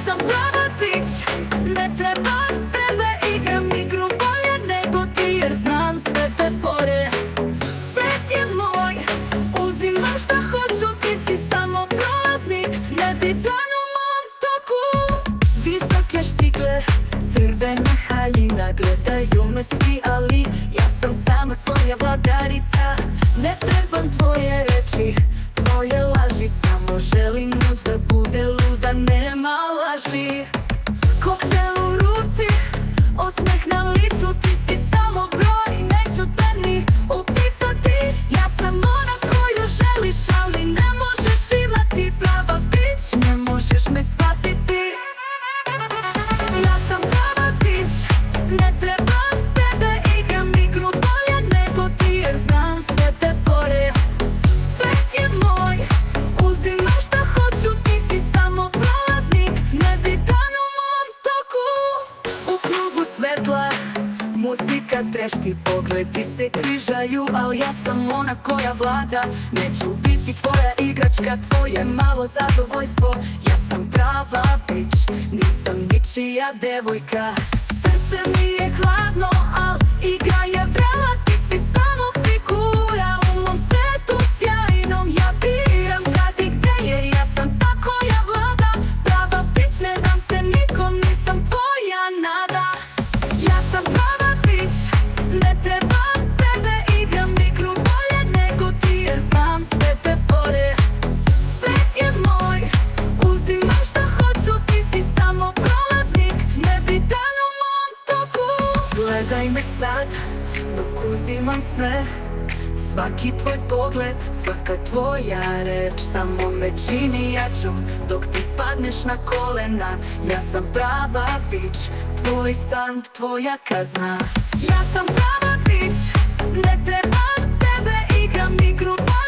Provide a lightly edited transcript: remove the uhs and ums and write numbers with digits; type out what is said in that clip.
sam prava bić, ne trebam tebe, igram igru bolje nego ti, jer znam sve te fore. Svet je moj, uzimam šta hoću, ti si samo prolaznik, nebitan u mom toku. Visoke štikle, crvena haljina, gledaju me svi, ali ja sam sama svoja vladarica. Ne trebam tvoje reči, tvoje laži, samo želim noć da bude luda, nema laži. Koktel u ruci, osmeh na licu, ti si samo broj, neću te ni upisati. Ja sam ona koju želiš, ali ne možeš imati, prava bić, ne možeš me shvatiti. Ja sam prava bić, ne trebam tebe, igram igru bolje nego ti, jer znam sve te fore. Svet je moj, uzimam šta hoću, ti si samo prolaznik, nebitan u mom toku. U krugu svetla, muzika trešti, pogledi se križaju, ali ja sam ona koja vlada. Neću biti tvoja igračka, tvoje malo zadovoljstvo. Ja sam prava bić, nisam ničija devojka. Srce mi je hladno, al igra je vrela, ti si samo figura u mom svetu sjajnom. Ja biram kad i gde, jer ja sam ta koja vlada. Prava bić, ne dam se nikom, nisam tvoja nada. Ja sam prava bić, ne trebam tebe, igram igru bolje nego ti, jer znam sve te fore. Svet je moj, uzimam šta hoću, ti si samo prolaznik, nebitan u mom toku. Gledaj me sad, dok uzimam sve, svaki tvoj pogled, svaka tvoja reč samo me čini jačom, dok ti padneš na kolena. Ja sam prava bić, tvoj san, tvoja kazna. Ja sam prava bić, ne trebam tebe, igram igru bolje